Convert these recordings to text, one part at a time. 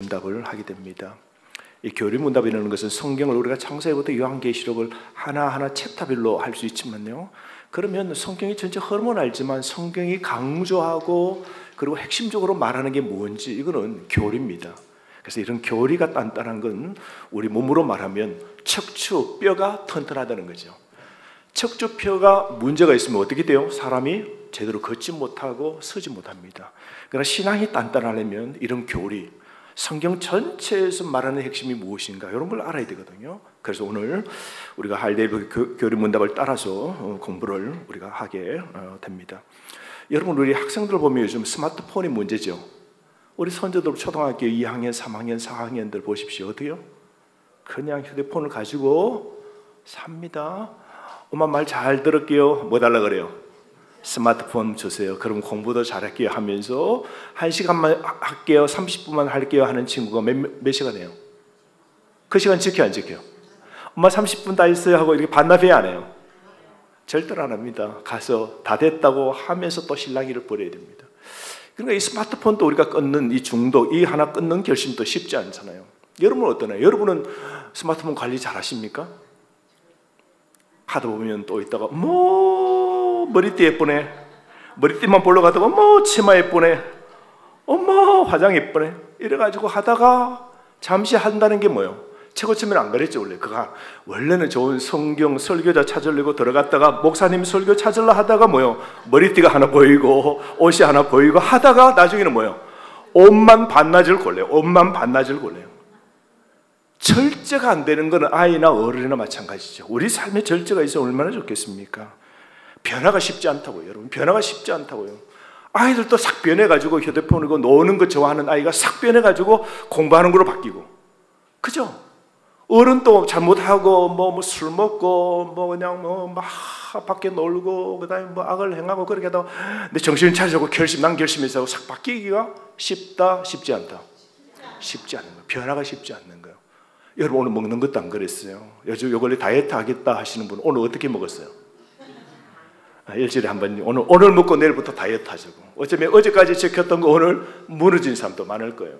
문답을 하게 됩니다. 이 교리문답이라는 것은 성경을 우리가 창세기부터 요한계시록을 하나하나 챕터별로 할 수 있지만요, 그러면 성경이 전체 흐름은 알지만 성경이 강조하고 그리고 핵심적으로 말하는 게 뭔지, 이거는 교리입니다. 그래서 이런 교리가 단단한 건 우리 몸으로 말하면 척추, 뼈가 튼튼하다는 거죠. 척추뼈가 문제가 있으면 어떻게 돼요? 사람이 제대로 걷지 못하고 서지 못합니다. 그러나 신앙이 단단하려면 이런 교리, 성경 전체에서 말하는 핵심이 무엇인가, 이런 걸 알아야 되거든요. 그래서 오늘 우리가 할데이브 교리문답을 따라서 공부를 우리가 하게 됩니다. 여러분, 우리 학생들 보면 요즘 스마트폰이 문제죠. 우리 선조들 초등학교 2학년, 3학년, 4학년들 보십시오. 어때요? 그냥 휴대폰을 가지고 삽니다. 엄마 말 잘 들을게요. 뭐 달라 그래요? 스마트폰 주세요. 그럼 공부도 잘할게요 하면서 1시간만 할게요, 30분만 할게요 하는 친구가 몇 시간 해요? 그 시간 지켜 안 지켜요? 엄마 30분 다 했어요 하고 이렇게 반납해야 안 해요? 절대로 안 합니다. 가서 다 됐다고 하면서 또 실랑이를 벌여야 됩니다. 그러니까 이 스마트폰도 우리가 끊는 이 중독, 이 하나 끊는 결심도 쉽지 않잖아요. 여러분은 어떠나요? 여러분은 스마트폰 관리 잘 하십니까? 하다 보면 또 있다가 머리띠 예쁘네, 머리띠만 보러 가다가 치마 예쁘네, 화장 예쁘네, 이래가지고 하다가 잠시 한다는 게 뭐예요? 최고치면 안 그랬죠. 원래는 좋은 성경 설교자 찾으려고 들어갔다가 목사님 설교 찾으려 하다가 뭐예요? 머리띠가 하나 보이고 옷이 하나 보이고 하다가 나중에는 뭐예요? 옷만 반나절 골래요. 절제가 안 되는 것은 아이나 어른이나 마찬가지죠. 우리 삶에 절제가 있어 얼마나 좋겠습니까? 변화가 쉽지 않다고요, 여러분. 변화가 쉽지 않다고요. 아이들도 싹 변해가지고 휴대폰이고 노는 거 좋아하는 아이가 싹 변해가지고 공부하는 거로 바뀌고, 그죠? 어른도 잘못하고 술 먹고 그냥 밖에 놀고 그다음에 악을 행하고 그렇게 하다가 내 정신 차리고 난 결심해서 싹 바뀌기가 쉽다, 쉽지 않다? 쉽지 않은 거예요. 변화가 쉽지 않는 거예요. 여러분, 오늘 먹는 것도 안 그랬어요. 요즘 요 근래 다이어트 하겠다 하시는 분 오늘 어떻게 먹었어요? 일주일에 한 번, 오늘 먹고 내일부터 다이어트 하자고. 어쩌면 어제까지 지켰던 거 오늘 무너진 사람도 많을 거예요.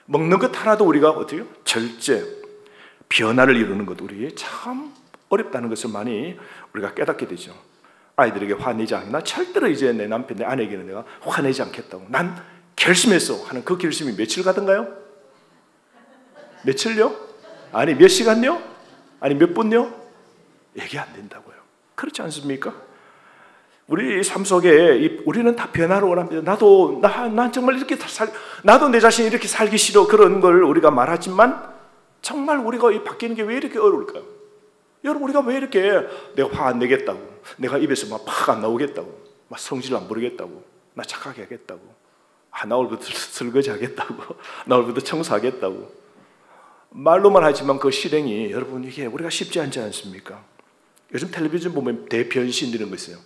먹는 것 하나도 우리가 어떻게 절제, 변화를 이루는 것, 우리 참 어렵다는 것을 많이 우리가 깨닫게 되죠. 아이들에게 화내지 않나? 절대로 이제 내 남편, 내 아내에게는 내가 화내지 않겠다고 난 결심했어 하는 그 결심이 며칠 가던가요? 며칠요? 아니 몇 시간요? 아니 몇 분요? 얘기 안 된다고요. 그렇지 않습니까? 우리 삶 속에 우리는 다 변화를 원합니다. 난 정말 이렇게 나도 내 자신이 이렇게 살기 싫어, 그런 걸 우리가 말하지만 정말 우리가 바뀌는 게 왜 이렇게 어려울까요? 여러분, 우리가 왜 이렇게 내가 화 안 내겠다고, 내가 입에서 팍 안 나오겠다고, 성질 안 부리겠다고, 나 착하게 하겠다고, 나 오늘부터 설거지 하겠다고, 나 오늘부터 청소하겠다고 말로만 하지만 그 실행이, 여러분, 이게 우리가 쉽지 않지 않습니까? 요즘 텔레비전 보면 대변신 이런 거 있어요.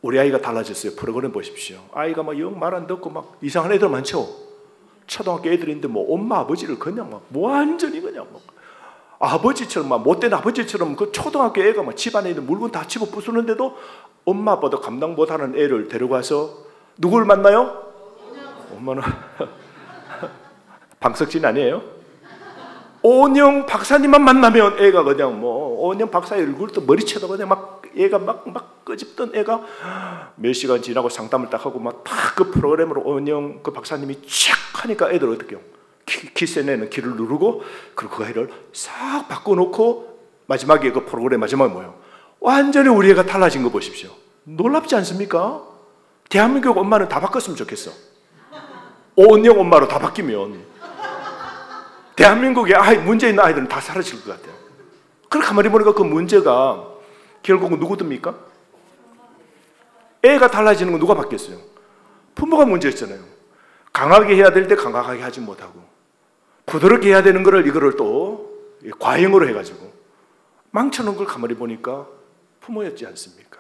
우리 아이가 달라졌어요. 프로그램 보십시오. 아이가 영 말 안 듣고 이상한 애들 많죠. 초등학교 애들인데 엄마 아버지를 그냥 완전히 그냥 아버지처럼 못된 아버지처럼 그 초등학교 애가 집안에 있는 물건 다 집어 부수는데도 엄마 아빠도 감당 못하는 애를 데려가서 누굴 만나요? 엄마는 방석진 아니에요? 오은영 박사님만 만나면 애가 그냥 오은영 박사의 얼굴도 머리채도 그냥 얘가 막 끄집던 애가 몇 시간 지나고 상담을 딱 하고 딱 그 프로그램으로 오은영 그 박사님이 쫙 하니까 애들 어떻게 해요? 키센에는 키를 누르고 그리고 그 애를 싹 바꿔놓고 마지막에 그 프로그램 마지막에 뭐예요? 완전히 우리 애가 달라진 거 보십시오. 놀랍지 않습니까? 대한민국 엄마는 다 바꿨으면 좋겠어. 오은영 엄마로 다 바뀌면 대한민국에 문제 있는 아이들은 다 사라질 것 같아요. 그렇게 가만히 보니까 그 문제가 결국은 누구듭니까? 애가 달라지는 건 누가 바뀌었어요? 부모가 문제였잖아요. 강하게 해야 될 때 강하게 하지 못하고, 부드럽게 해야 되는 이거를 또 과잉으로 해가지고 망쳐놓은 걸 가만히 보니까 부모였지 않습니까?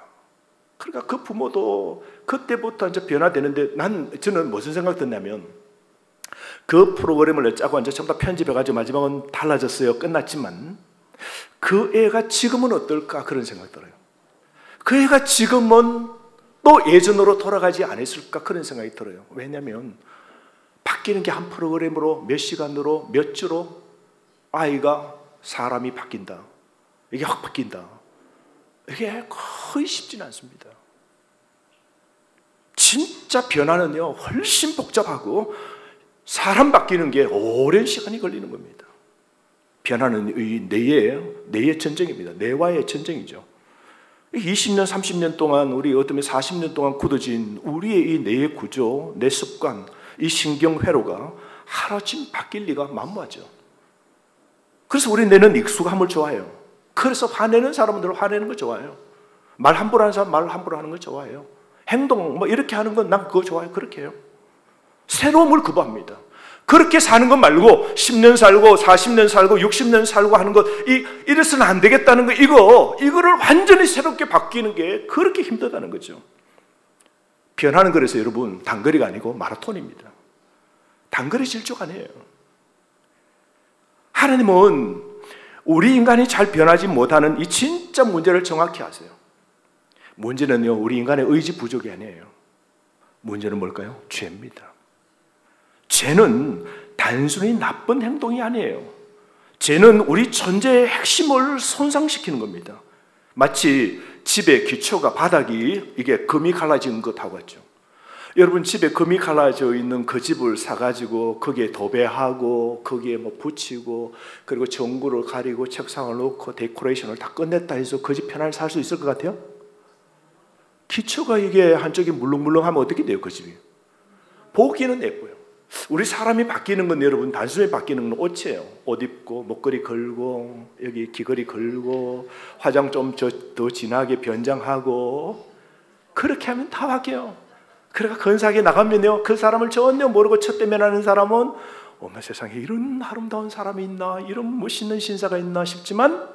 그러니까 그 부모도 그때부터 이제 변화되는데, 저는 무슨 생각 드냐면, 그 프로그램을 짜고 이제 전부 다 편집해가지고 마지막은 달라졌어요. 끝났지만 그 애가 지금은 어떨까, 그런 생각 들어요. 그 애가 지금은 또 예전으로 돌아가지 않았을까, 그런 생각이 들어요. 왜냐하면 바뀌는 게 한 프로그램으로 몇 시간으로 몇 주로 아이가 사람이 바뀐다. 이게 확 바뀐다. 이게 거의 쉽지는 않습니다. 진짜 변화는요 훨씬 복잡하고 사람 바뀌는 게 오랜 시간이 걸리는 겁니다. 변화는 이 뇌의 전쟁입니다. 뇌와의 전쟁이죠. 20년, 30년 동안 우리 어쩌면 40년 동안 굳어진 우리의 이 뇌의 구조, 뇌 습관, 이 신경회로가 하루아침 바뀔 리가 만무하죠. 그래서 우리 뇌는 익숙함을 좋아해요. 그래서 화내는 사람들은 화내는 거 좋아해요. 말 함부로 하는 사람 말 함부로 하는 거 좋아해요. 행동 뭐 이렇게 하는 건 난 그거 좋아해요. 그렇게 해요. 새로움을 거부합니다. 그렇게 사는 것 말고 10년 살고 40년 살고 60년 살고 하는 것 이래서는 안 되겠다는 거 이거를 완전히 새롭게 바뀌는 게 그렇게 힘들다는 거죠. 변하는 그래서 여러분 단거리가 아니고 마라톤입니다. 단거리 질주가 아니에요. 하나님은 우리 인간이 잘 변하지 못하는 이 진짜 문제를 정확히 아세요. 문제는요 우리 인간의 의지 부족이 아니에요. 문제는 뭘까요? 죄입니다. 죄는 단순히 나쁜 행동이 아니에요. 죄는 우리 존재의 핵심을 손상시키는 겁니다. 마치 집의 기초가 바닥이 이게 금이 갈라진 것하고 같죠. 여러분 집에 금이 갈라져 있는 그 집을 사가지고 거기에 도배하고 거기에 뭐 붙이고 그리고 전구를 가리고 책상을 놓고 데코레이션을 다 끝냈다 해서 그 집 편안히 살 수 있을 것 같아요? 기초가 이게 한쪽이 물렁물렁하면 어떻게 돼요 그 집이? 보기는 예뻐요. 우리 사람이 바뀌는 건 여러분 단순히 바뀌는 건 옷이에요. 옷 입고 목걸이 걸고 여기 귀걸이 걸고 화장 좀 더 진하게 변장하고 그렇게 하면 다 바뀌어요. 그러니까 건사하게 나가면요 그 사람을 전혀 모르고 첫 대면하는 사람은 어머 세상에 이런 아름다운 사람이 있나 이런 멋있는 신사가 있나 싶지만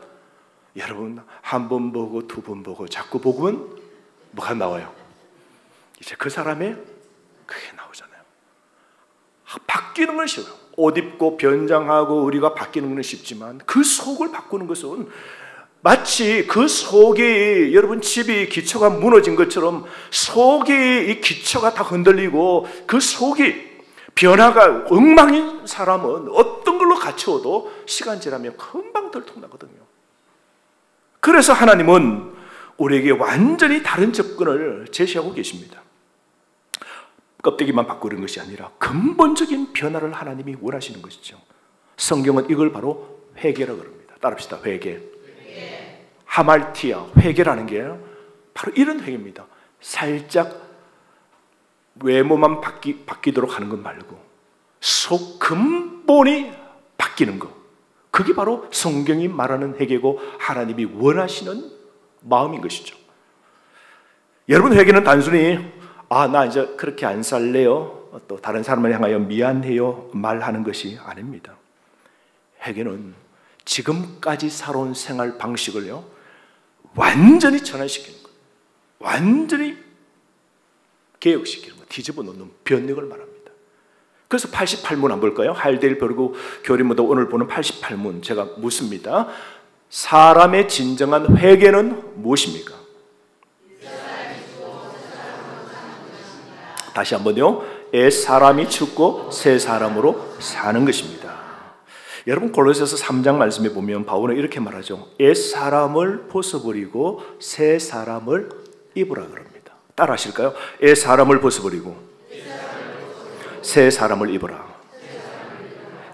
여러분 한 번 보고 두 번 보고 자꾸 보면 뭐가 나와요? 이제 그 사람의 그게 나오잖아요. 바뀌는 건 쉬워요. 옷 입고 변장하고 우리가 바뀌는 건 쉽지만 그 속을 바꾸는 것은 마치 그 속이 여러분 집이 기초가 무너진 것처럼 속이 이 기초가 다 흔들리고 그 속이 변화가 엉망인 사람은 어떤 걸로 갖추어도 시간 지나면 금방 들통나거든요. 그래서 하나님은 우리에게 완전히 다른 접근을 제시하고 계십니다. 껍데기만 바꾸는 것이 아니라 근본적인 변화를 하나님이 원하시는 것이죠. 성경은 이걸 바로 회개라고 합니다. 따라합시다. 회개. 하말티아, 회개라는 게 바로 이런 회개입니다. 살짝 외모만 바뀌도록 하는 것 말고 속 근본이 바뀌는 것. 그게 바로 성경이 말하는 회개고 하나님이 원하시는 마음인 것이죠. 여러분 회개는 단순히 나 이제 그렇게 안 살래요. 또 다른 사람을 향하여 미안해요 말하는 것이 아닙니다. 회개는 지금까지 살아온 생활 방식을요 완전히 전환시키는 거예요. 완전히 개혁시키는 거, 뒤집어 놓는 변혁을 말합니다. 그래서 88문 한번 볼까요? 할델 벼르고 교리문도 오늘 보는 88문 제가 묻습니다. 사람의 진정한 회개는 무엇입니까? 다시 한번요. 옛 사람이 죽고 새 사람으로 사는 것입니다. 여러분 골로새서 3장 말씀에 보면 바울은 이렇게 말하죠. 옛 사람을 벗어버리고 새 사람을 입으라 그럽니다. 따라 하실까요? 옛 사람을 벗어버리고 새 사람을 입으라.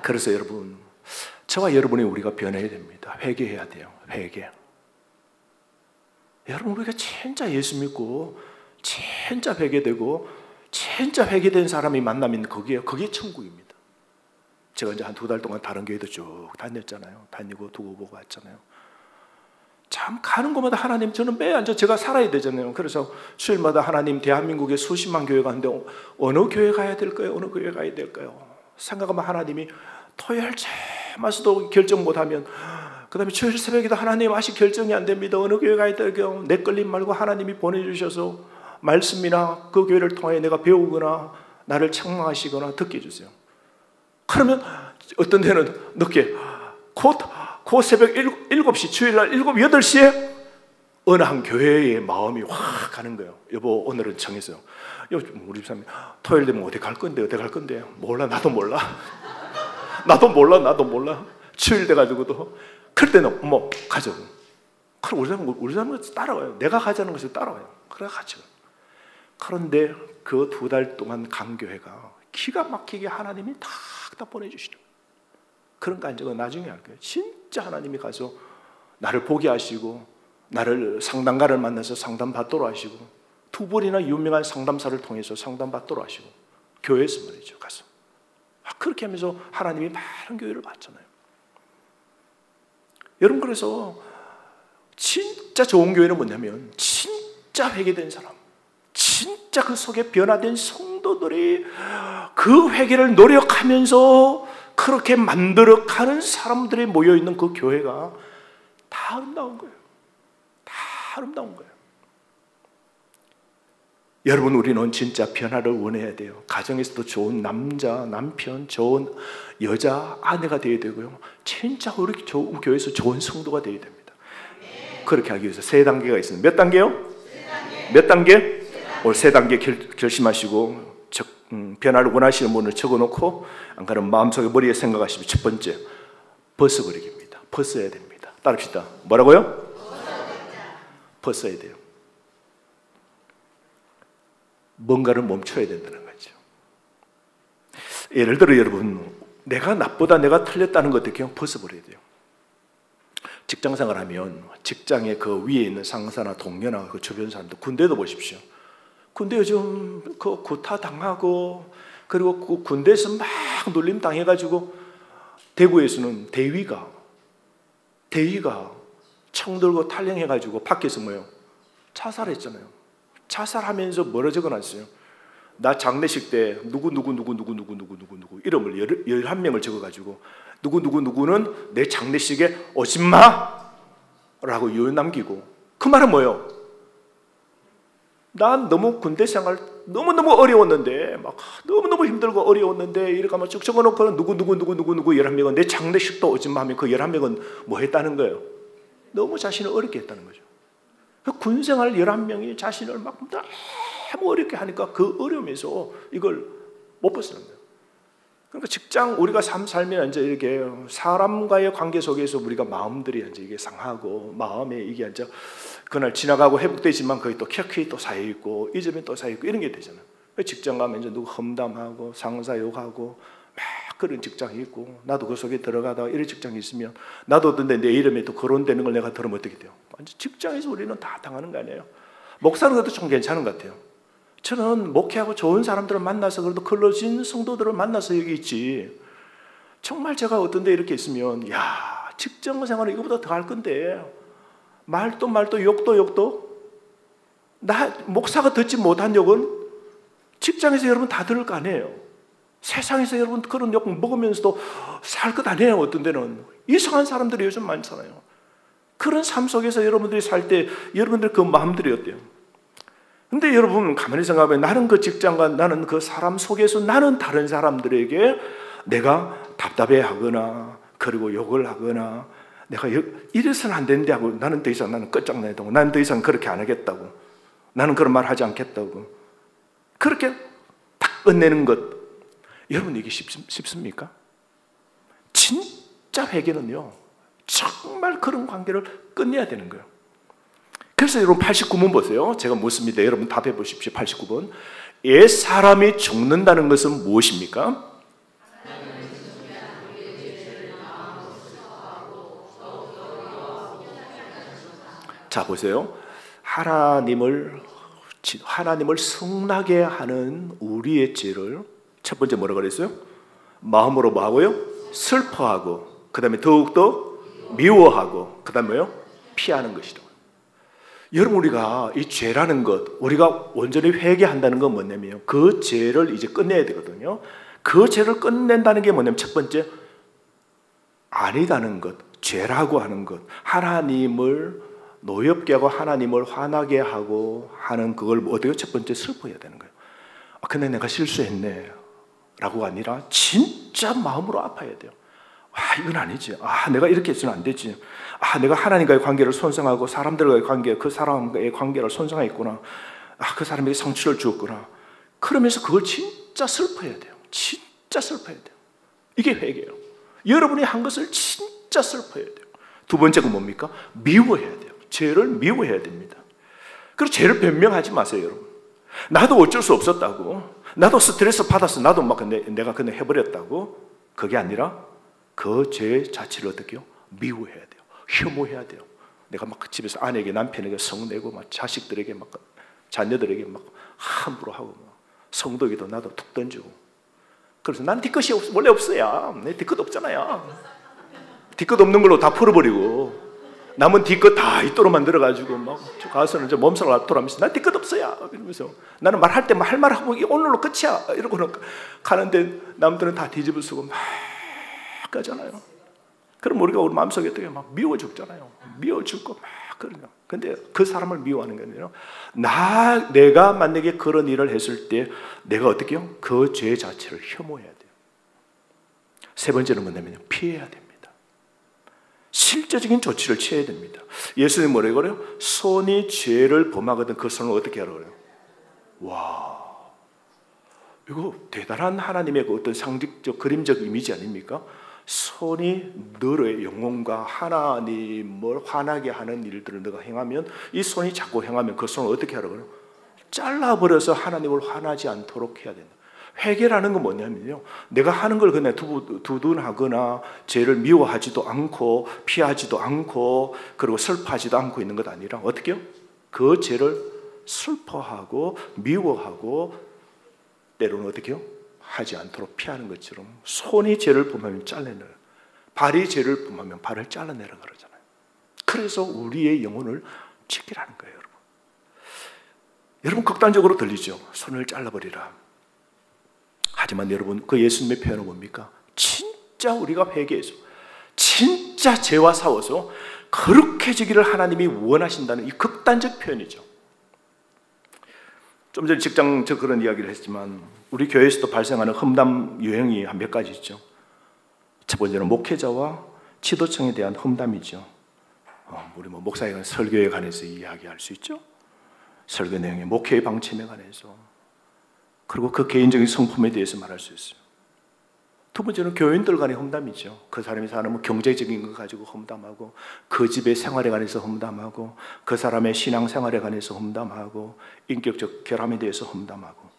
그래서 여러분 저와 여러분이 우리가 변해야 됩니다. 회개해야 돼요. 회개. 여러분 우리가 진짜 예수 믿고 진짜 회개되고 진짜 회개된 사람이 만나면 그게 천국입니다. 제가 이제 한 2달 동안 다른 교회도 쭉 다녔잖아요. 다니고 두고 보고 왔잖아요. 참 가는 곳마다 하나님 저는 매일 제가 살아야 되잖아요. 그래서 주일마다 하나님 대한민국에 수십만 교회가 있는데 어느 교회 가야 될까요? 어느 교회 가야 될까요? 생각하면 하나님이 토요일 제마스도 결정 못하면 그 다음에 주일 새벽에도 하나님 아직 결정이 안 됩니다. 어느 교회 가야 될까요? 내 끌림 말고 하나님이 보내주셔서 말씀이나 그 교회를 통해 내가 배우거나 나를 책망하시거나 듣게 해주세요. 그러면 어떤 데는 늦게 곧 새벽 7시 주일날 7, 8시에 어느 한 교회의 마음이 확 가는 거예요. 여보, 오늘은 정했어요. 우리 집사람이 토요일 되면 어디 갈 건데, 어디 갈 건데? 몰라, 나도 몰라. 나도 몰라. 주일 돼가지고도. 그럴 때는 가죠. 그럼 우리 사람은 따라와요. 내가 가자는 것을 따라와요. 그래 가죠. 그런데 그 2달 동안 간 교회가 기가 막히게 하나님이 다 보내주시는 거예요. 그런 간증은 나중에 할 거예요. 진짜 하나님이 가서 나를 보게 하시고, 나를 상담가를 만나서 상담받도록 하시고, 2번이나 유명한 상담사를 통해서 상담받도록 하시고, 교회에서 말이죠, 가서. 그렇게 하면서 하나님이 많은 교회를 봤잖아요. 여러분, 그래서 진짜 좋은 교회는 뭐냐면, 진짜 회개된 사람, 진짜 그 속에 변화된 성도들이 그 회개를 노력하면서 그렇게 만들어가는 사람들이 모여있는 그 교회가 다 아름다운 거예요. 다 아름다운 거예요. 여러분, 우리는 진짜 변화를 원해야 돼요. 가정에서도 좋은 남자, 남편, 좋은 여자, 아내가 되어야 되고요. 진짜 우리 좋은 교회에서 좋은 성도가 되어야 됩니다. 그렇게 하기 위해서 3단계가 있습니다. 몇 단계요? 몇 단계? 오늘 3단계 결심하시고 변화를 원하시는 분을 적어놓고 안 그러면 마음속에 머리에 생각하시면 첫 번째, 벗어버리기입니다. 벗어야 됩니다. 따릅시다. 뭐라고요? 벗어야 돼요. 뭔가를 멈춰야 된다는 거죠. 예를 들어 여러분, 내가 나쁘다, 내가 틀렸다는 것들 그냥 벗어버려야 돼요. 직장생활 하면 직장의 그 위에 있는 상사나 동료나 그 주변 사람들, 군대도 보십시오. 군대 요즘 그 구타 당하고, 그리고 그 군대에서 막 놀림 당해가지고 대구에서는 대위가 총 들고 탈영해가지고 밖에서 자살했잖아요. 자살하면서 뭐라 적어놨어요? 나 장례식 때 누구 이름을 11명을 적어가지고 누구는 내 장례식에 오지마 라고 요 남기고, 그 말은 뭐예요? 난 너무 군대 생활 너무너무 어려웠는데, 막 너무너무 힘들고 어려웠는데, 이렇게 하면 쭉 적어놓고는 누구 11명은 내 장례식도 오지마 하면 그 11명은 뭐 했다는 거예요? 너무 자신을 어렵게 했다는 거죠. 군생활 11명이 자신을 막 너무 어렵게 하니까 그 어려움에서 이걸 못 벗어난 거예요. 그러니까 직장, 우리가 살면 이제 이렇게 사람과의 관계 속에서 우리가 마음들이 이제 이게 상하고, 마음에 이게 이제 그날 지나가고 회복되지만 거기 또 켜켜이 또 쌓여있고, 잊으면 또 쌓여있고, 이런 게 되잖아요. 직장 가면 이제 누구 험담하고, 상사 욕하고, 막 그런 직장이 있고, 나도 그 속에 들어가다가 이런 직장이 있으면, 나도 근데 내 이름에 또 거론되는 걸 내가 들으면 어떻게 돼요? 완전 직장에서 우리는 다 당하는 거 아니에요? 목사는 것도 좀 괜찮은 것 같아요. 저는 목회하고 좋은 사람들을 만나서, 그래도 걸러진 성도들을 만나서 여기 있지, 정말 제가 어떤 데 이렇게 있으면, 야, 직장 생활은 이거보다 더 할 건데, 말도 욕도 나 목사가 듣지 못한 욕은 직장에서 여러분 다 들을 거 아니에요. 세상에서 여러분 그런 욕 먹으면서도 살 것 아니에요. 어떤 데는 이상한 사람들이 요즘 많잖아요. 그런 삶 속에서 여러분들이 살 때 여러분들 그 마음들이 어때요? 근데 여러분 가만히 생각하면, 나는 그 직장과 나는 그 사람 속에서 나는 다른 사람들에게 내가 답답해하거나, 그리고 욕을 하거나, 내가 이래서는 안 되는데 하고, 나는 더 이상 나는 끝장내다고, 나는 더 이상 그렇게 안 하겠다고, 나는 그런 말 하지 않겠다고, 그렇게 딱 끝내는 것, 여러분 이게 쉽습니까? 진짜 회개는요, 정말 그런 관계를 끝내야 되는 거예요. 그래서 여러분 89번 보세요. 제가 묻습니다. 여러분 답해 보십시오. 89번. 옛 사람이 죽는다는 것은 무엇입니까? 자 보세요. 하나님을 성나게 하는 우리의 죄를 첫 번째 뭐라고 그랬어요? 마음으로 뭐하고요? 슬퍼하고, 그 다음에 더욱더 미워하고, 그 다음에 뭐요? 피하는 것이라고요. 여러분, 우리가 이 죄라는 것, 우리가 온전히 회개한다는 건 뭐냐면, 그 죄를 이제 끝내야 되거든요. 그 죄를 끝낸다는 게 뭐냐면, 첫 번째, 아니다는 것, 죄라고 하는 것, 하나님을 노엽게 하고 하나님을 화나게 하고 하는 그걸 어떻게 첫 번째 슬퍼해야 되는 거예요. 근데 내가 실수했네 라고가 아니라 진짜 마음으로 아파야 돼요. 이건 아니지. 내가 이렇게 해서는 안 되지. 내가 하나님과의 관계를 손상하고 사람들과의 관계, 그 사람과의 관계를 손상했구나. 그 사람에게 상처를 주었구나. 그러면서 그걸 진짜 슬퍼해야 돼요. 진짜 슬퍼해야 돼요. 이게 회개예요. 여러분이 한 것을 진짜 슬퍼해야 돼요. 두 번째가 뭡니까? 미워해야 돼요. 죄를 미워해야 됩니다. 그리고 죄를 변명하지 마세요, 여러분. 나도 어쩔 수 없었다고, 나도 스트레스 받았어, 나도 막 내가 그냥 해버렸다고. 그게 아니라 그 죄 자체를 어떻게 해요? 미워해야 돼요. 혐오해야 돼요. 내가 막 집에서 아내에게, 남편에게 성내고, 막 자식들에게, 막 자녀들에게 막 함부로 하고, 막 성도에게도 나도 툭 던지고. 그래서 난 뒤끝이 원래 없어야. 내 뒤끝 없잖아요. 뒤끝 없는 걸로 다 풀어버리고, 남은 뒤끝 다 있도록 만들어가지고, 막 가서는 이제 몸살을 앓더라면서 난 뒤끝 없어야. 그러면서 나는 말할 때 할 말 하고 오늘로 끝이야. 이러고는 가는데 남들은 다 뒤집어 쓰고 막 가잖아요. 그럼 우리가 우리 마음속에 어떻게 막 미워 죽잖아요. 미워 죽고 막 그러냐. 근데 그 사람을 미워하는 게 아니라 내가 만약에 그런 일을 했을 때 내가 어떻게 해요? 그 죄 자체를 혐오해야 돼요. 세 번째는 뭐냐면 피해야 됩니다. 실제적인 조치를 취해야 됩니다. 예수님이 뭐라고 그래요? 손이 죄를 범하거든 그 손을 어떻게 하라고 그래요? 와, 이거 대단한 하나님의 그 어떤 상징적 그림적 이미지 아닙니까? 손이 너의 영혼과 하나님을 화나게 하는 일들을 너가 행하면, 이 손이 자꾸 행하면 그 손을 어떻게 하라고 그래요? 잘라버려서 하나님을 화나지 않도록 해야 된다. 회개라는 건 뭐냐면요, 내가 하는 걸 그냥 두둔하거나 죄를 미워하지도 않고 피하지도 않고 그리고 슬퍼하지도 않고 있는 것 아니라 어떻게 해요? 그 죄를 슬퍼하고 미워하고 때로는 어떻게 해요? 하지 않도록 피하는 것처럼 손이 죄를 범하면 잘라내라, 발이 죄를 범하면 발을 잘라내라 그러잖아요. 그래서 우리의 영혼을 지키라는 거예요. 여러분 극단적으로 들리죠? 손을 잘라버리라. 하지만 여러분 그 예수님의 표현은 뭡니까? 진짜 우리가 회개해서 진짜 죄와 싸워서 거룩해지기를 하나님이 원하신다는 이 극단적 표현이죠. 좀 전에 직장 그런 이야기를 했지만 우리 교회에서도 발생하는 험담 유형이 한 몇 가지 있죠. 첫 번째는 목회자와 지도층에 대한 험담이죠. 우리 목사에 관한 설교에 관해서 이야기할 수 있죠. 설교 내용에 목회의 방침에 관해서, 그리고 그 개인적인 성품에 대해서 말할 수 있어요. 두 번째는 교인들 간의 험담이죠. 그 사람이 사는 경제적인 거 가지고 험담하고, 그 집의 생활에 관해서 험담하고, 그 사람의 신앙 생활에 관해서 험담하고, 인격적 결함에 대해서 험담하고.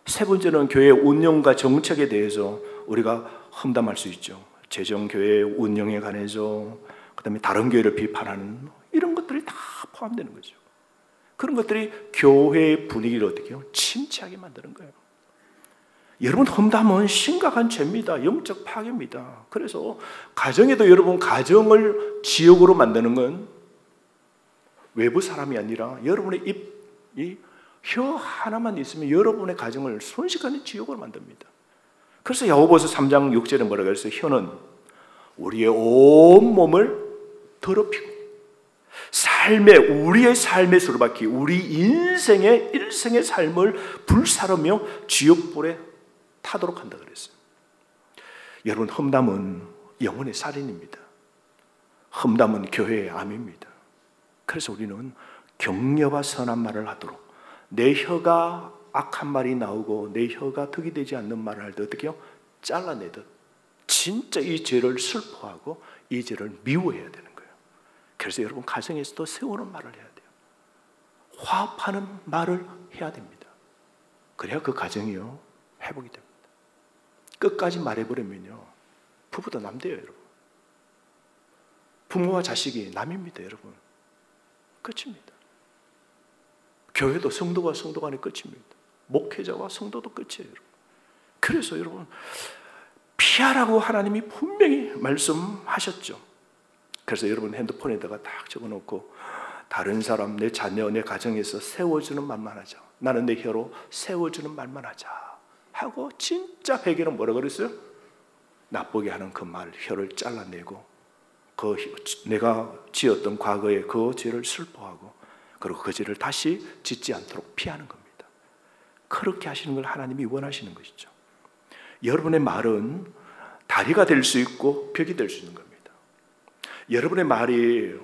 세 번째는 교회 운영과 정책에 대해서 우리가 험담할 수 있죠. 재정교회 운영에 관해서, 그 다음에 다른 교회를 비판하는 이런 것들이 다 포함되는 거죠. 그런 것들이 교회의 분위기를 어떻게 해요? 침체하게 만드는 거예요. 여러분 험담은 심각한 죄입니다. 영적 파괴입니다. 그래서 가정에도 여러분 가정을 지옥으로 만드는 건 외부 사람이 아니라 여러분의 입이 혀 하나만 있으면 여러분의 가정을 순식간에 지옥으로 만듭니다. 그래서 야고보서 3장 6절에 뭐라고 했어요? 혀는 우리의 온 몸을 더럽히고 우리의 삶의 수로바퀴, 우리 인생의 일생의 삶을 불사르며 지옥불에 타도록 한다 그랬어요. 여러분 험담은 영혼의 살인입니다. 험담은 교회의 암입니다. 그래서 우리는 격려와 선한 말을 하도록, 내 혀가 악한 말이 나오고 내 혀가 덕이 되지 않는 말을 할 때 어떻게 해요? 잘라내듯 진짜 이 죄를 슬퍼하고 이 죄를 미워해야 되는 거예요. 그래서 여러분 가정에서도 세우는 말을 해야 돼요. 화합하는 말을 해야 됩니다. 그래야 그 가정이요 회복이 됩니다. 끝까지 말해버리면요 부부도 남돼요. 여러분 부모와 자식이 남입니다. 여러분 끝입니다. 교회도 성도와 성도 간의 끝입니다. 목회자와 성도도 끝이에요. 여러분. 그래서 여러분 피하라고 하나님이 분명히 말씀하셨죠. 그래서 여러분 핸드폰에다가 딱 적어놓고 다른 사람, 내 자녀, 내 가정에서 세워주는 말만 하자. 나는 내 혀로 세워주는 말만 하자 하고 진짜 회개는 뭐라고 그랬어요? 나쁘게 하는 그 말, 혀를 잘라내고 그 내가 지었던 과거의 그 죄를 슬퍼하고 그리고 그 죄를 다시 짓지 않도록 피하는 겁니다. 그렇게 하시는 걸 하나님이 원하시는 것이죠. 여러분의 말은 다리가 될 수 있고 벽이 될 수 있는 겁니다. 여러분의 말이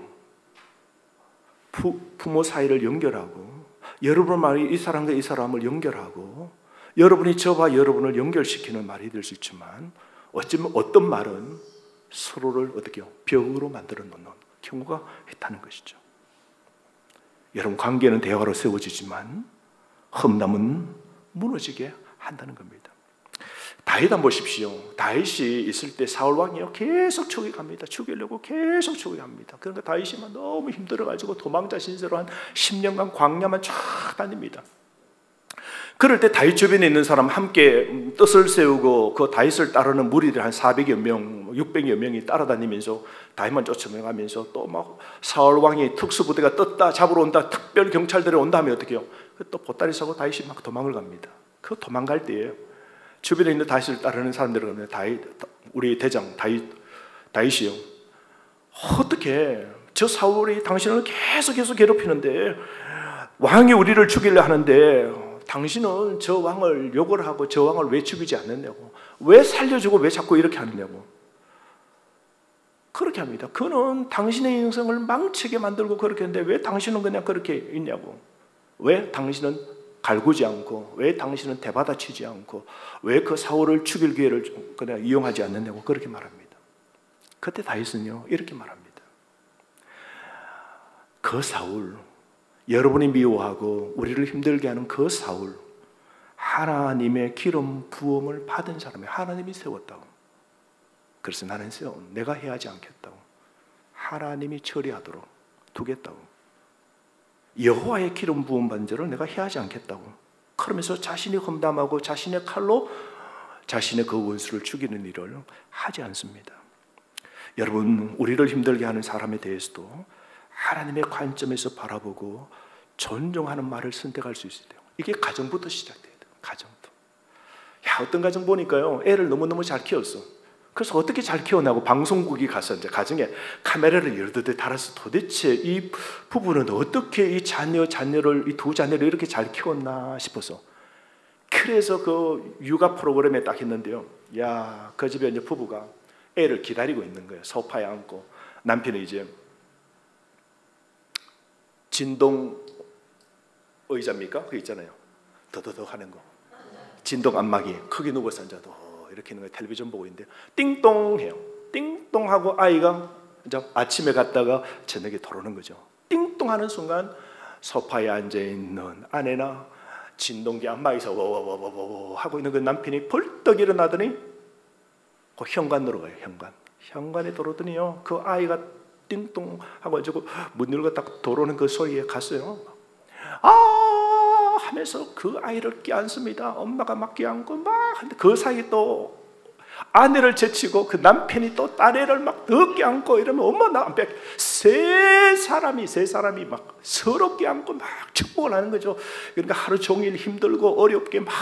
부모 사이를 연결하고, 여러분의 말이 이 사람과 이 사람을 연결하고, 여러분이 저와 여러분을 연결시키는 말이 될 수 있지만, 어쩌면 어떤 말은 서로를 어떻게 벽으로 만들어 놓는 경우가 있다는 것이죠. 여러분, 관계는 대화로 세워지지만 험담은 무너지게 한다는 겁니다. 다윗 한번 보십시오. 다윗이 있을 때 사울 왕이요 계속 죽여갑니다. 죽이려고 계속 죽여갑니다. 그러니까 다윗이 너무 힘들어가지고 도망자 신세로 한 10년간 광야만 쫙 다닙니다. 그럴 때 다윗 주변에 있는 사람 함께 뜻을 세우고 그 다윗을 따르는 무리들 한 400여 명, 600여 명이 따라다니면서 다윗만 쫓아가면서 또 막 사울 왕이 특수부대가 떴다, 잡으러 온다, 특별 경찰들이 온다 하면 어떻게 해요? 또 보따리 싸고 다윗이 막 도망을 갑니다. 그 도망갈 때에 주변에 있는 다윗을 따르는 사람들은 그러면 다윗, 우리 대장 다윗이요, 어떻게 저 사울이 당신을 계속 괴롭히는데, 왕이 우리를 죽이려 하는데 당신은 저 왕을 욕을 하고 저 왕을 왜 죽이지 않느냐고, 왜 살려주고 왜 자꾸 이렇게 하느냐고 그렇게 합니다. 그는 당신의 인생을 망치게 만들고 그렇게 했는데 왜 당신은 그냥 그렇게 있냐고, 왜 당신은 갈구지 않고, 왜 당신은 대받아치지 않고, 왜 그 사울을 죽일 기회를 그냥 이용하지 않느냐고 그렇게 말합니다. 그때 다윗은요 이렇게 말합니다. 그 사울, 여러분이 미워하고 우리를 힘들게 하는 그 사울, 하나님의 기름 부음을 받은 사람이 하나님이 세웠다고. 그래서 나는 내가 해야 하지 않겠다고, 하나님이 처리하도록 두겠다고. 여호와의 기름 부음 받은 자를 내가 해야 하지 않겠다고. 그러면서 자신이 험담하고 자신의 칼로 자신의 그 원수를 죽이는 일을 하지 않습니다. 여러분, 우리를 힘들게 하는 사람에 대해서도 하나님의 관점에서 바라보고 존중하는 말을 선택할 수 있어야 돼요. 이게 가정부터 시작돼야 돼요. 가정부터. 어떤 가정 보니까요, 애를 너무너무 잘 키웠어. 그래서 어떻게 잘 키웠냐고 방송국이 가서 이제 가정에 카메라를 여러 대 달아서 도대체 이 부부는 어떻게 이 자녀를, 이 두 자녀를 이렇게 잘 키웠나 싶어서, 그래서 그 육아 프로그램에 딱 했는데요, 야, 그 집에 이제 부부가 애를 기다리고 있는 거예요. 소파에 앉고, 남편이 이제 진동 의자입니까? 그거 있잖아요. 더더덕 하는 거. 진동 안마기. 크게 누워서 앉아도 이렇게 있는 거 텔레비전 보고 있는데 띵동 해요. 띵동 하고 아이가 이제 아침에 갔다가 저녁에 돌아오는 거죠. 띵동 하는 순간 소파에 앉아 있는 아내나 진동기 안마기에서 워워워워워 하고 있는 그 남편이 벌떡 일어나더니 그 현관으로 가요. 현관에 들어오더니요, 그 아이가 띵동 하고 문 열고 딱 들어오는 그 소리에 갔어요. 아 하면서 그 아이를 껴안습니다. 엄마가 막 껴안고 막 하는데 그 사이에 또 아내를 제치고 그 남편이 또 딸애를 막 더 껴안고 이러면 엄마 나 안 뺏. 세 사람이 막 서로 껴안고 막 축복을 하는 거죠. 그러니까 하루 종일 힘들고 어렵게 막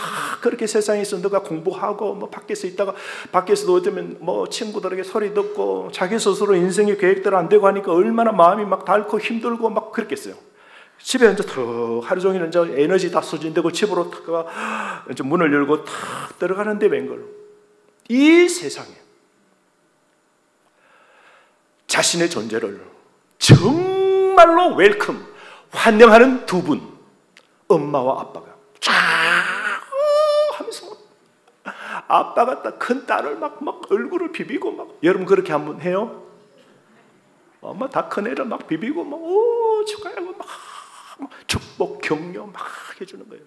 그렇게 세상에서 너가 공부하고 뭐 밖에서 있다가 밖에서도 어쩌면 뭐 친구들에게 소리 듣고 자기 스스로 인생의 계획대로 안 되고 하니까 얼마나 마음이 막 닳고 힘들고 막 그랬겠어요. 집에 이제 하루 종일 이제 에너지 다 소진되고 집으로 이제 문을 열고 탁 들어가는데 웬걸 이 세상에 자신의 존재를 정말로 웰컴, 환영하는 두 분, 엄마와 아빠가 쫙 하면서 아빠가 딱 큰 딸을 막 얼굴을 비비고 막, 여러분 그렇게 한번 해요? 엄마 다 큰 애를 막 비비고 막 오 축하하고 막 축복 격려 막 해주는 거예요.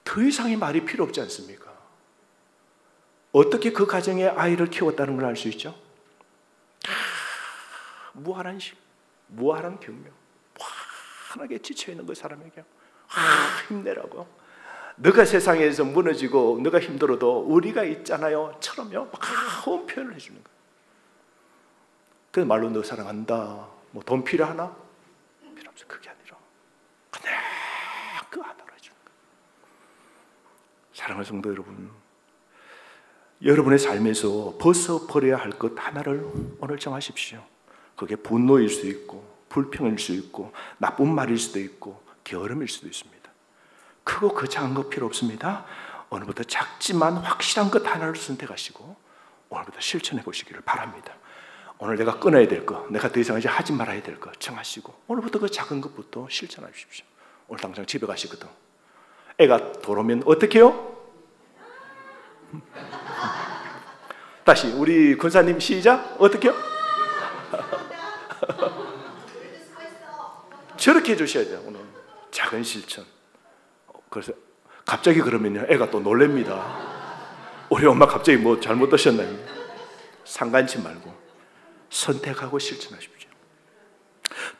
더 이상의 말이 필요 없지 않습니까? 어떻게 그 가정에 아이를 키웠다는 걸 알 수 있죠? 무한한 심, 무한한 격려, 무한하게 지쳐있는 그 사람에게 힘내라고, 너가 세상에서 무너지고 너가 힘들어도 우리가 있잖아요 처럼요 막 표현을 해주는 거예요. 그 말로 너 사랑한다, 뭐 돈 필요하나? 필요 없어. 그게 아니라 그냥 그 하나로 해주는 거예요. 사랑하는 성도 여러분, 여러분의 삶에서 벗어버려야 할 것 하나를 오늘 정하십시오. 그게 분노일 수도 있고 불평일 수도 있고 나쁜 말일 수도 있고 게으름일 수도 있습니다. 크고 거창한 거 필요 없습니다. 오늘부터 작지만 확실한 것 하나를 선택하시고 오늘부터 실천해 보시기를 바랍니다. 오늘 내가 끊어야 될 거, 내가 더 이상 이제 하지 말아야 될 거 정하시고 오늘부터 그 작은 것부터 실천하십시오. 오늘 당장 집에 가시거든. 애가 돌아오면 어떻게 해요? 다시 우리 군사님 시작. 어떻게 해요? 저렇게 해주셔야 돼요. 오늘 작은 실천. 그래서 갑자기 그러면요 애가 또 놀랍니다. 우리 엄마 갑자기 뭐 잘못 드셨나요? 상관치 말고 선택하고 실천하십시오.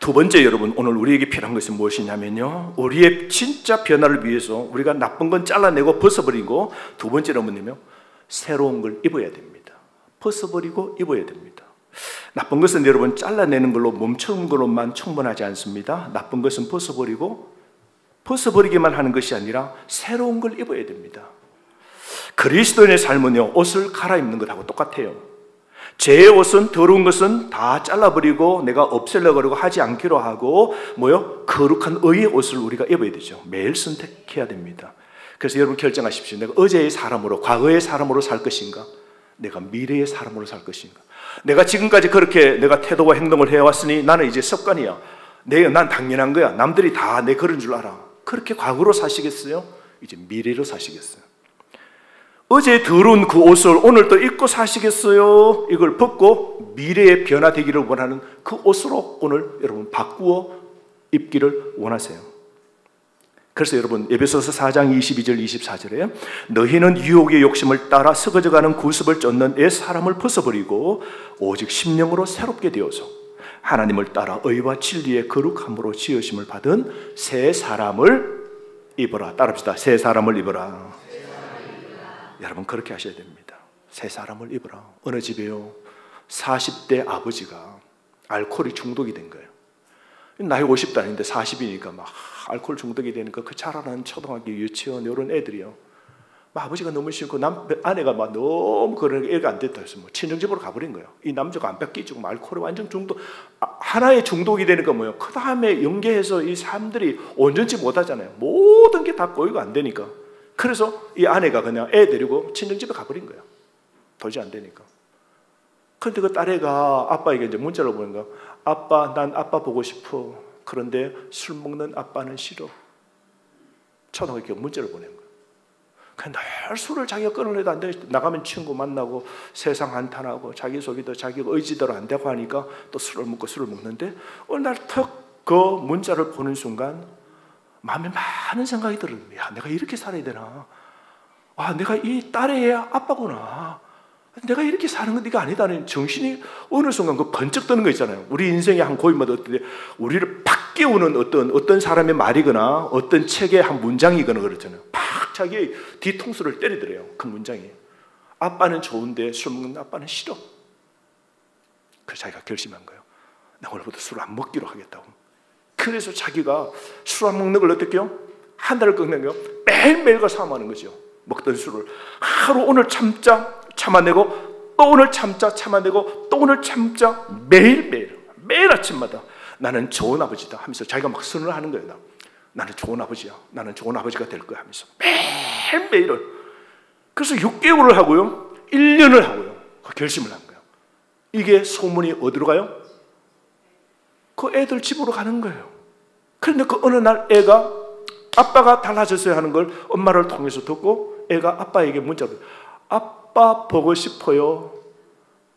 두 번째, 여러분, 오늘 우리에게 필요한 것은 무엇이냐면요, 우리의 진짜 변화를 위해서 우리가 나쁜 건 잘라내고 벗어버리고, 두 번째로 뭐냐면 새로운 걸 입어야 됩니다. 벗어버리고 입어야 됩니다. 나쁜 것은 여러분 잘라내는 걸로 멈추는 걸로만 충분하지 않습니다. 나쁜 것은 벗어버리기만 하는 것이 아니라 새로운 걸 입어야 됩니다. 그리스도인의 삶은요, 옷을 갈아입는 것하고 똑같아요. 제 옷은, 더러운 것은 다 잘라버리고 내가 없애려고 하고 하지 않기로 하고 거룩한 의의 옷을 우리가 입어야 되죠. 매일 선택해야 됩니다. 그래서 여러분 결정하십시오. 내가 어제의 사람으로, 과거의 사람으로 살 것인가? 내가 미래의 사람으로 살 것인가? 내가 지금까지 그렇게 내가 태도와 행동을 해왔으니 나는 이제 습관이야. 난 당연한 거야. 남들이 다 내 그런 줄 알아. 그렇게 과거로 사시겠어요? 이제 미래로 사시겠어요? 어제 더러운 그 옷을 오늘 또 입고 사시겠어요? 이걸 벗고 미래의 변화되기를 원하는 그 옷으로 오늘 여러분 바꾸어 입기를 원하세요. 그래서 여러분 에베소서 4장 22절 24절에 너희는 유혹의 욕심을 따라 썩어져가는 구습을 쫓는 옛 사람을 벗어버리고 오직 심령으로 새롭게 되어서 하나님을 따라 의와 진리의 거룩함으로 지으심을 받은 새 사람을 입어라. 따라합시다. 새 사람을 입어라. 여러분 그렇게 하셔야 됩니다. 새 사람을 입어라. 어느 집에요 40대 아버지가 알코올이 중독이 된 거예요. 나이 50도 아닌데 40이니까 막 알코올 중독이 되니까 그 자라는 초등학교, 유치원 이런 애들이요, 막 아버지가 너무 싫고 아내가 막 너무 그런 애가 안 됐다 해서 친정집으로 가버린 거예요. 이 남자가 안 뺏기지고 알코올에 완전 중독, 하나의 중독이 되니까 그 다음에 연계해서 이 사람들이 온전치 못하잖아요. 모든 게 다 고의가 안 되니까. 그래서 이 아내가 그냥 애 데리고 친정집에 가버린 거예요. 도저히 안 되니까. 그런데 그 딸애가 아빠에게 이제 문자를 보낸 거야. 아빠, 난 아빠 보고 싶어. 그런데 술 먹는 아빠는 싫어. 초등학교 문자를 보낸 거야. 그냥 늘 술을 자기가 끊으려도 안 돼. 나가면 친구 만나고 세상 한탄하고 자기 속에도 자기가 의지대로 안 되고 하니까 또 술을 먹는데 어느 날 턱 그 문자를 보는 순간 마음에 많은 생각이 들어요. 야, 내가 이렇게 살아야 되나? 아, 내가 이 딸의 아빠구나. 내가 이렇게 사는 건 네가 아니다는 정신이 어느 순간 그 번쩍 드는 거 있잖아요. 우리 인생의 한 고비마다 어떤데 우리를 팍 깨우는 어떤 사람의 말이거나 어떤 책의 한 문장이거나 그렇잖아요. 팍 자기의 뒤통수를 때리더래요. 그 문장이. 아빠는 좋은데 술 먹는 아빠는 싫어. 그래서 자기가 결심한 거예요. 나 오늘부터 술 안 먹기로 하겠다고. 그래서 자기가 술 안 먹는 걸 어떻게 해요? 한 달을 끊는 거예요. 매일매일 가 사모하는 거죠. 먹던 술을 하루 오늘 참아내고 또 오늘 참아내고 또 오늘 참자. 매일 아침마다 나는 좋은 아버지다 하면서 자기가 막 선언을 하는 거예요. 나는 좋은 아버지야. 나는 좋은 아버지가 될 거야 하면서 매일매일을. 그래서 6개월을 하고요 1년을 하고요 그 결심을 한 거예요. 이게 소문이 어디로 가요? 그 애들 집으로 가는 거예요. 그런데 그 어느 날 애가 아빠가 달라졌어야 하는 걸 엄마를 통해서 듣고 애가 아빠에게 문자를, 아빠 보고 싶어요.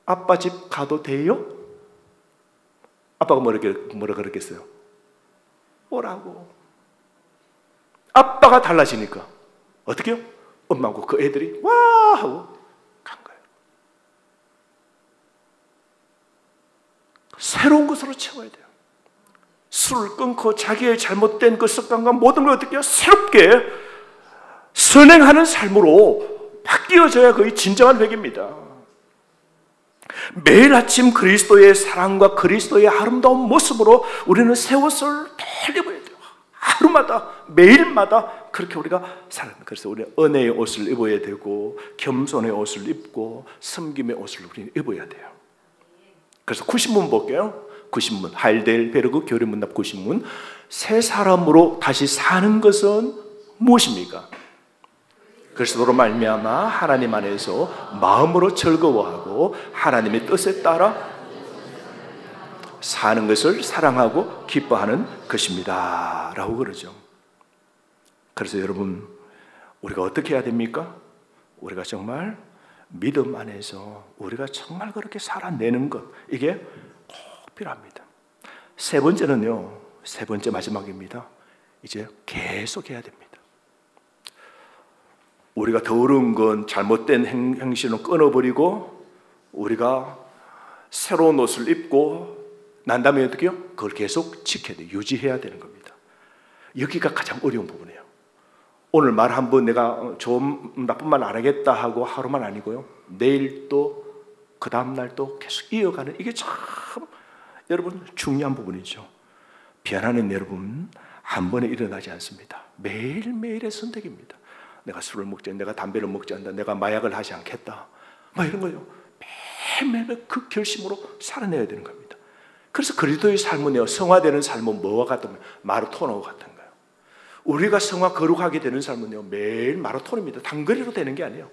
아빠 집 가도 돼요? 아빠가 뭐라 그랬겠어요? 오라고. 아빠가 달라지니까 어떻게 해요? 엄마하고 그 애들이 와 하고 간 거예요. 새로운 것으로 채워야 돼요. 술을 끊고 자기의 잘못된 그 습관과 모든 걸 어떻게 해요? 새롭게 선행하는 삶으로 바뀌어져야 그의 진정한 회개입니다. 매일 아침 그리스도의 사랑과 그리스도의 아름다운 모습으로 우리는 새 옷을 매일 입어야 돼요. 하루마다 매일마다 그렇게 우리가 살아야 돼요. 그래서 우리는 은혜의 옷을 입어야 되고 겸손의 옷을 입고 섬김의 옷을 우리는 입어야 돼요. 그래서 90문 볼게요. 90문 하일델베르그 교리문답 90문. 새 사람으로 다시 사는 것은 무엇입니까? 그리스도로 말미암아 하나님 안에서 마음으로 즐거워하고 하나님의 뜻에 따라 사는 것을 사랑하고 기뻐하는 것입니다 라고 그러죠. 그래서 여러분, 우리가 어떻게 해야 됩니까? 우리가 정말 믿음 안에서 우리가 정말 그렇게 살아내는 것, 이게 꼭 필요합니다. 세 번째는요, 세 번째 마지막입니다. 이제 계속 해야 됩니다. 우리가 더 어려운 건 잘못된 행실은 끊어버리고 우리가 새로운 옷을 입고 난 다음에 어떻게 해요? 그걸 계속 지켜야 돼요. 유지해야 되는 겁니다. 여기가 가장 어려운 부분이에요. 오늘 말 한번 내가 좋은 나쁜 말 안 하겠다 하고 하루만 아니고요, 내일 또 그 다음날 또 계속 이어가는, 이게 참 여러분 중요한 부분이죠. 변화는 여러분 한 번에 일어나지 않습니다. 매일매일의 선택입니다. 내가 술을 먹지 않는다, 내가 담배를 먹지 않는다, 내가 마약을 하지 않겠다, 막 이런 거요. 매일매일 그 결심으로 살아내야 되는 겁니다. 그래서 그리스도의 삶은요, 성화되는 삶은 뭐와 같으면 마라토너와 같은 거예요. 우리가 성화 거룩하게 되는 삶은요, 매일 마라톤입니다. 단거리로 되는 게 아니에요.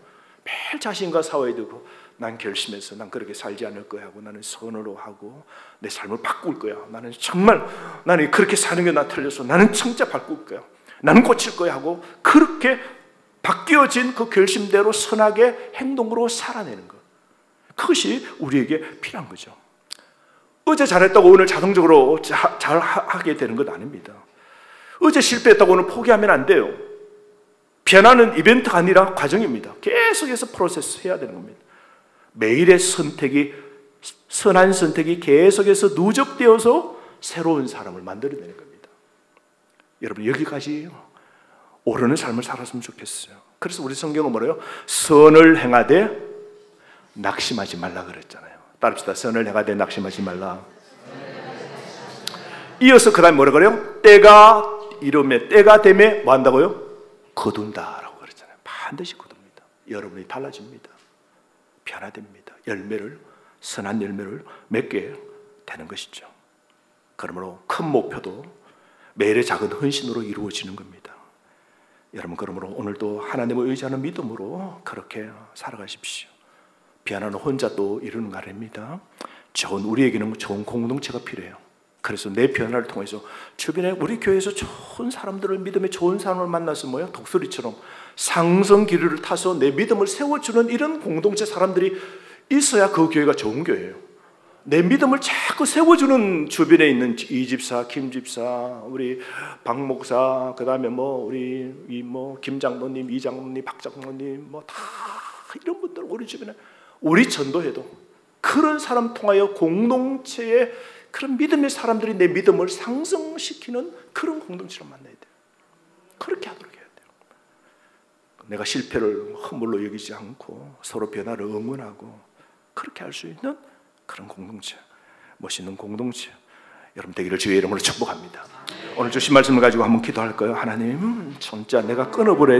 매일 자신과 싸워야 되고, 난 결심해서 난 그렇게 살지 않을 거야 하고, 나는 선으로 하고 내 삶을 바꿀 거야, 나는 정말 나는 그렇게 사는 게 나 틀려서 나는 진짜 바꿀 거야, 나는 고칠 거야 하고, 그렇게 바뀌어진 그 결심대로 선하게 행동으로 살아내는 것, 그것이 우리에게 필요한 거죠. 어제 잘했다고 오늘 자동적으로 잘하게 되는 것 아닙니다. 어제 실패했다고 오늘 포기하면 안 돼요. 변화는 이벤트가 아니라 과정입니다. 계속해서 프로세스 해야 되는 겁니다. 매일의 선택이, 선한 선택이 계속해서 누적되어서 새로운 사람을 만들어내는 겁니다. 여러분, 여기까지 오르는 삶을 살았으면 좋겠어요. 그래서 우리 성경은 뭐래요? 선을 행하되 낙심하지 말라 그랬잖아요. 따릅시다. 선을 행하되 낙심하지 말라. 이어서 그 다음에 뭐라 그래요? 때가 이르매, 때가 되매 뭐 한다고요? 거둔다라고 그랬잖아요. 반드시 거둡니다. 여러분이 달라집니다. 변화됩니다. 열매를, 선한 열매를 맺게 되는 것이죠. 그러므로 큰 목표도 매일의 작은 헌신으로 이루어지는 겁니다. 여러분, 그러므로 오늘도 하나님을 의지하는 믿음으로 그렇게 살아가십시오. 변화는 혼자 또 이루는 거 아닙니다. 우리에게는 좋은 공동체가 필요해요. 그래서 내 변화를 통해서 주변에 우리 교회에서 좋은 사람들을, 믿음의 좋은 사람을 만나서 뭐야? 독수리처럼 상승 기류를 타서 내 믿음을 세워주는 이런 공동체 사람들이 있어야 그 교회가 좋은 교회예요. 내 믿음을 자꾸 세워주는 주변에 있는 이 집사, 김 집사, 우리 박 목사, 그 다음에 우리 김 장로님, 이 장로님, 박 장로님, 다 이런 분들 우리 주변에, 우리 전도해도 그런 사람 통하여 공동체의 그런 믿음의 사람들이 내 믿음을 상승시키는 그런 공동체로 만나야 돼요. 그렇게 하도록 해야 돼요. 내가 실패를 허물로 여기지 않고 서로 변화를 응원하고 그렇게 할 수 있는 그런 공동체, 멋있는 공동체 여러분 되기를 주의 이름으로 축복합니다. 오늘 주신 말씀을 가지고 한번 기도할까요? 하나님, 진짜 내가 끊어버려야